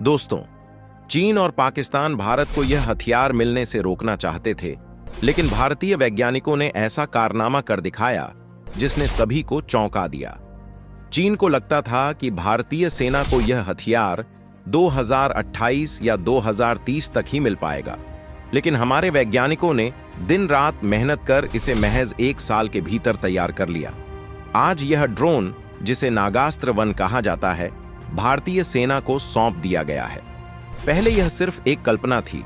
दोस्तों, चीन और पाकिस्तान भारत को यह हथियार मिलने से रोकना चाहते थे, लेकिन भारतीय वैज्ञानिकों ने ऐसा कारनामा कर दिखाया जिसने सभी को चौंका दिया। चीन को लगता था कि भारतीय सेना को यह हथियार 2028 या 2030 तक ही मिल पाएगा, लेकिन हमारे वैज्ञानिकों ने दिन रात मेहनत कर इसे महज 1 साल के भीतर तैयार कर लिया। आज यह ड्रोन, जिसे नागास्त्र 1 कहा जाता है, भारतीय सेना को सौंप दिया गया है। पहले यह सिर्फ एक कल्पना थी,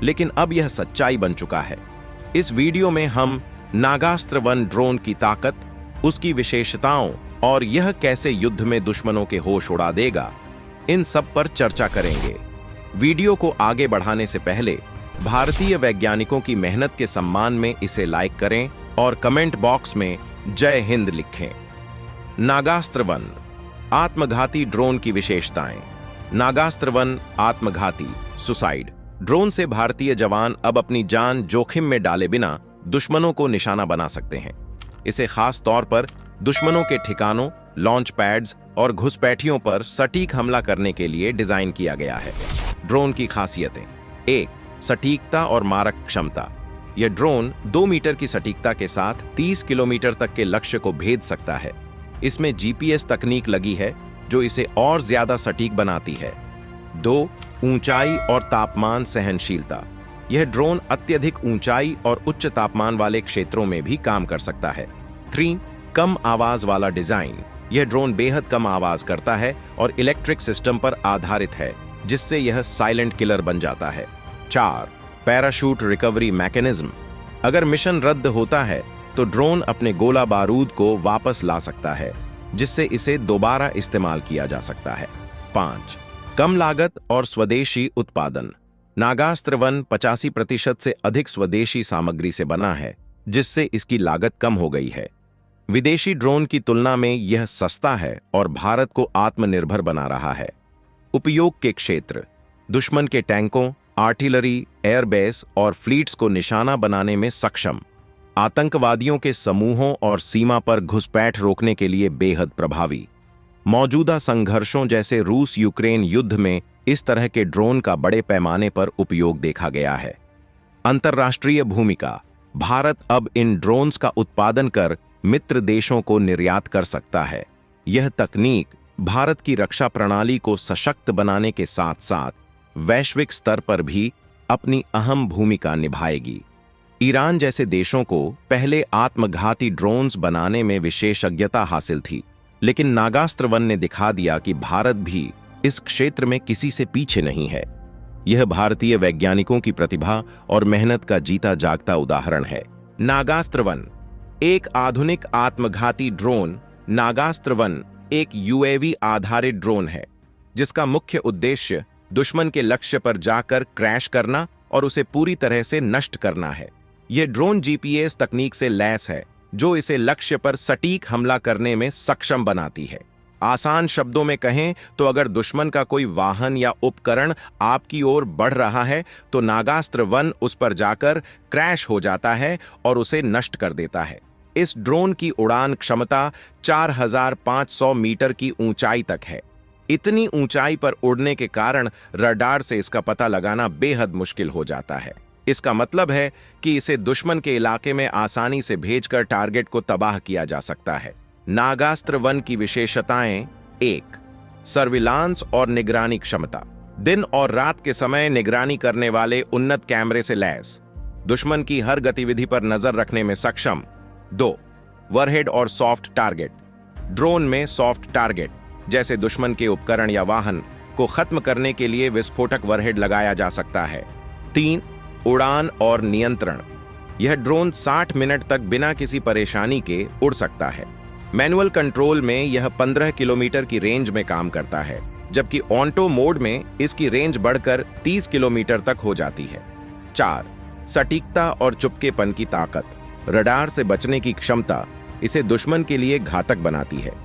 लेकिन अब यह सच्चाई बन चुका है। इस वीडियो में हम नागास्त्र 1 ड्रोन की ताकत, उसकी विशेषताओं और यह कैसे युद्ध में दुश्मनों के होश उड़ा देगा, इन सब पर चर्चा करेंगे। वीडियो को आगे बढ़ाने से पहले भारतीय वैज्ञानिकों की मेहनत के सम्मान में इसे लाइक करें और कमेंट बॉक्स में जय हिंद लिखें। नागास्त्र 1 आत्मघाती ड्रोन की विशेषताएं। नागास्त्र 1 आत्मघाती सुसाइड ड्रोन से भारतीय जवान अब अपनी जान जोखिम में डाले बिना दुश्मनों को निशाना बना सकते हैं। इसे खास तौर पर दुश्मनों के ठिकानों, लॉन्च पैड्स और घुसपैठियों पर सटीक हमला करने के लिए डिजाइन किया गया है। ड्रोन की खासियतें। 1. सटीकता और मारक क्षमता। यह ड्रोन 2 मीटर की सटीकता के साथ 30 किलोमीटर तक के लक्ष्य को भेद सकता है। इसमें जीपीएस तकनीक लगी है जो इसे और ज्यादा सटीक बनाती है। 2. ऊंचाई और तापमान सहनशीलता। यह ड्रोन अत्यधिक ऊंचाई और उच्च तापमान वाले क्षेत्रों में भी काम कर सकता है। 3. कम आवाज वाला डिजाइन। यह ड्रोन बेहद कम आवाज करता है और इलेक्ट्रिक सिस्टम पर आधारित है, जिससे यह साइलेंट किलर बन जाता है। 4. Parachute recovery mechanism. अगर मिशन रद्द होता है तो ड्रोन अपने गोला बारूद को वापस ला सकता है, जिससे इसे दोबारा इस्तेमाल किया जा सकता है। 5. कम लागत और स्वदेशी उत्पादन। नागास्त्र 1 85% से अधिक स्वदेशी सामग्री से बना है, जिससे इसकी लागत कम हो गई है। विदेशी ड्रोन की तुलना में यह सस्ता है और भारत को आत्मनिर्भर बना रहा है। उपयोग के क्षेत्र। दुश्मन के टैंकों, आर्टिलरी, एयरबेस और फ्लीट्स को निशाना बनाने में सक्षम। आतंकवादियों के समूहों और सीमा पर घुसपैठ रोकने के लिए बेहद प्रभावी। मौजूदा संघर्षों जैसे रूस यूक्रेन युद्ध में इस तरह के ड्रोन का बड़े पैमाने पर उपयोग देखा गया है। अंतर्राष्ट्रीय भूमिका। भारत अब इन ड्रोन्स का उत्पादन कर मित्र देशों को निर्यात कर सकता है। यह तकनीक भारत की रक्षा प्रणाली को सशक्त बनाने के साथ साथ वैश्विक स्तर पर भी अपनी अहम भूमिका निभाएगी। ईरान जैसे देशों को पहले आत्मघाती ड्रोन्स बनाने में विशेषज्ञता हासिल थी, लेकिन नागास्त्र 1 ने दिखा दिया कि भारत भी इस क्षेत्र में किसी से पीछे नहीं है। यह भारतीय वैज्ञानिकों की प्रतिभा और मेहनत का जीता जागता उदाहरण है। नागास्त्र 1 एक आधुनिक आत्मघाती ड्रोन। नागास्त्र 1 एक यूएवी आधारित ड्रोन है, जिसका मुख्य उद्देश्य दुश्मन के लक्ष्य पर जाकर क्रैश करना और उसे पूरी तरह से नष्ट करना है। यह ड्रोन जीपीएस तकनीक से लैस है, जो इसे लक्ष्य पर सटीक हमला करने में सक्षम बनाती है। आसान शब्दों में कहें तो अगर दुश्मन का कोई वाहन या उपकरण आपकी ओर बढ़ रहा है, तो नागास्त्र 1 उस पर जाकर क्रैश हो जाता है और उसे नष्ट कर देता है। इस ड्रोन की उड़ान क्षमता 4500 मीटर की ऊंचाई तक है। इतनी ऊंचाई पर उड़ने के कारण रडार से इसका पता लगाना बेहद मुश्किल हो जाता है। इसका मतलब है कि इसे दुश्मन के इलाके में आसानी से भेजकर टारगेट को तबाह किया जा सकता है। नागास्त्र 1 की विशेषताएं। 1. सर्विलांस और निगरानी क्षमता। दिन और रात के समय निगरानी करने वाले उन्नत कैमरे से लैस, दुश्मन की हर गतिविधि पर नजर रखने में सक्षम। 2. वरहेड और सॉफ्ट टारगेट। ड्रोन में सॉफ्ट टारगेट जैसे दुश्मन के उपकरण या वाहन को खत्म करने के लिए विस्फोटक वरहेड लगाया जा सकता है। 3. उड़ान और नियंत्रण। यह ड्रोन 60 मिनट तक बिना किसी परेशानी के उड़ सकता है। मैनुअल कंट्रोल में यह 15 किलोमीटर की रेंज में काम करता है, जबकि ऑटो मोड में इसकी रेंज बढ़कर 30 किलोमीटर तक हो जाती है। 4. सटीकता और चुपकेपन की ताकत। रडार से बचने की क्षमता इसे दुश्मन के लिए घातक बनाती है।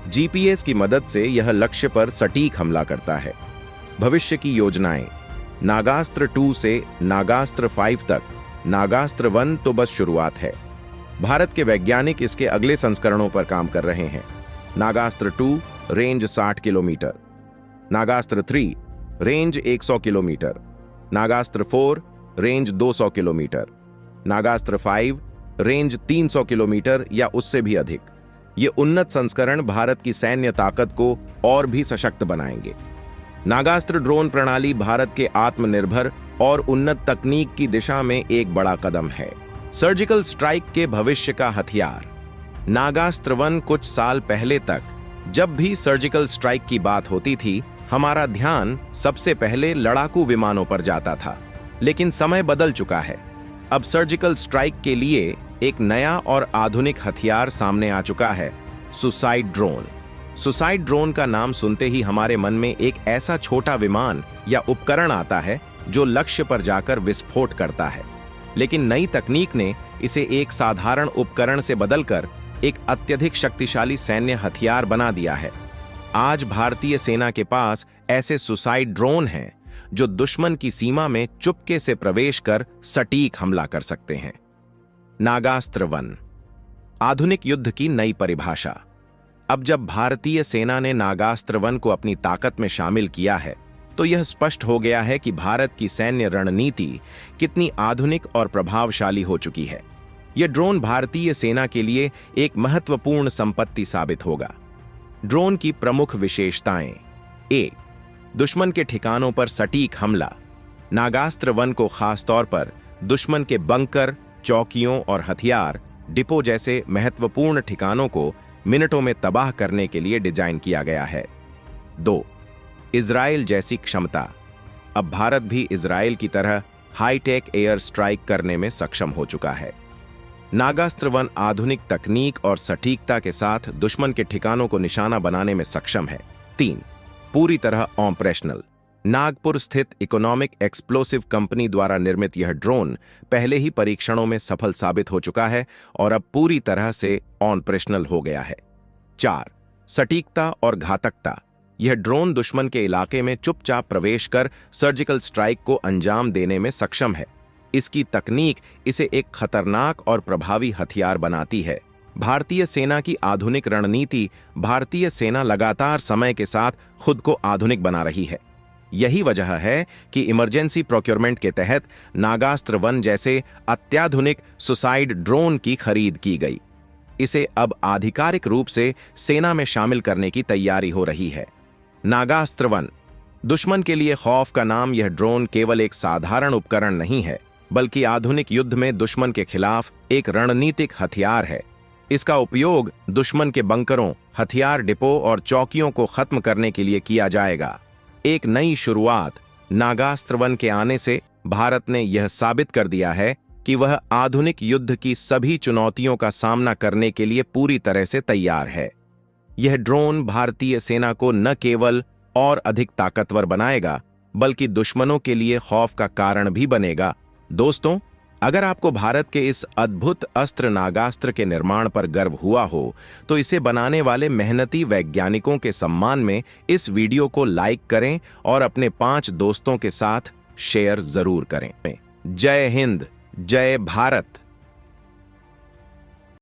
जीपीएस की मदद से यह लक्ष्य पर सटीक हमला करता है। भविष्य की योजनाएं। नागास्त्र 2 से नागास्त्र 5 तक। नागास्त्र 1 तो बस शुरुआत है। भारत के वैज्ञानिक इसके अगले संस्करणों पर काम कर रहे हैं। Nagastra 2 range 60 kilometre. Nagastra 3 range 100 kilometre, Nagastra 4 range 200 kilometre, Nagastra 5 range 300 kilometre या उससे भी अधिक। ये उन्नत संस्करण भारत की सैन्य ताकत को और भी सशक्त बनाएंगे। नागास्त्र ड्रोन प्रणाली भारत के आत्मनिर्भर और उन्नत तकनीक की दिशा में एक बड़ा कदम है। सर्जिकल स्ट्राइक के भविष्य का हथियार। नागास्त्र 1 कुछ साल पहले तक जब भी सर्जिकल स्ट्राइक की बात होती थी, हमारा ध्यान सबसे पहले लड़ाकू विमानों पर जाता था। लेकिन समय बदल चुका है। अब सर्जिकल स्ट्राइक के लिए एक नया और आधुनिक हथियार सामने आ चुका है, सुसाइड ड्रोन। सुसाइड ड्रोन का नाम सुनते ही हमारे मन में एक ऐसा छोटा विमान या उपकरण आता है जो लक्ष्य पर जाकर विस्फोट करता है। लेकिन नई तकनीक ने इसे एक साधारण उपकरण से बदलकर एक अत्यधिक शक्तिशाली सैन्य हथियार बना दिया है। आज भारतीय सेना के पास ऐसे सुसाइड ड्रोन हैं जो दुश्मन की सीमा में चुपके से प्रवेश कर सटीक हमला कर सकते हैं। नागास्त्र 1 आधुनिक युद्ध की नई परिभाषा। अब जब भारतीय सेना ने नागास्त्र 1 को अपनी ताकत में शामिल किया है, तो यह स्पष्ट हो गया है कि भारत की सैन्य रणनीति कितनी आधुनिक और प्रभावशाली हो चुकी है। यह ड्रोन भारतीय सेना के लिए एक महत्वपूर्ण संपत्ति साबित होगा। ड्रोन की प्रमुख विशेषताएं। 1. दुश्मन के ठिकानों पर सटीक हमला। नागास्त्र 1 को खासतौर पर दुश्मन के बंकर, चौकियों और हथियार डिपो जैसे महत्वपूर्ण ठिकानों को मिनटों में तबाह करने के लिए डिजाइन किया गया है। 2. इजराइल जैसी क्षमता। अब भारत भी इजराइल की तरह हाईटेक एयर स्ट्राइक करने में सक्षम हो चुका है। नागास्त्र 1 आधुनिक तकनीक और सटीकता के साथ दुश्मन के ठिकानों को निशाना बनाने में सक्षम है। 3. पूरी तरह ऑपरेशनल। नागपुर स्थित इकोनॉमिक एक्सप्लोसिव कंपनी द्वारा निर्मित यह ड्रोन पहले ही परीक्षणों में सफल साबित हो चुका है और अब पूरी तरह से ऑपरेशनल हो गया है। 4. सटीकता और घातकता। यह ड्रोन दुश्मन के इलाके में चुपचाप प्रवेश कर सर्जिकल स्ट्राइक को अंजाम देने में सक्षम है। इसकी तकनीक इसे एक खतरनाक और प्रभावी हथियार बनाती है। भारतीय सेना की आधुनिक रणनीति। भारतीय सेना लगातार समय के साथ खुद को आधुनिक बना रही है। यही वजह है कि इमरजेंसी प्रोक्योरमेंट के तहत नागास्त्र 1 जैसे अत्याधुनिक सुसाइड ड्रोन की खरीद की गई। इसे अब आधिकारिक रूप से सेना में शामिल करने की तैयारी हो रही है। नागास्त्र 1 दुश्मन के लिए खौफ का नाम। यह ड्रोन केवल एक साधारण उपकरण नहीं है, बल्कि आधुनिक युद्ध में दुश्मन के खिलाफ एक रणनीतिक हथियार है। इसका उपयोग दुश्मन के बंकरों, हथियार डिपो और चौकियों को खत्म करने के लिए किया जाएगा। एक नई शुरुआत। नागास्त्र 1 के आने से भारत ने यह साबित कर दिया है कि वह आधुनिक युद्ध की सभी चुनौतियों का सामना करने के लिए पूरी तरह से तैयार है। यह ड्रोन भारतीय सेना को न केवल और अधिक ताकतवर बनाएगा, बल्कि दुश्मनों के लिए खौफ का कारण भी बनेगा। दोस्तों, अगर आपको भारत के इस अद्भुत अस्त्र नागास्त्र के निर्माण पर गर्व हुआ हो, तो इसे बनाने वाले मेहनती वैज्ञानिकों के सम्मान में इस वीडियो को लाइक करें और अपने 5 दोस्तों के साथ शेयर जरूर करें। जय हिंद, जय भारत।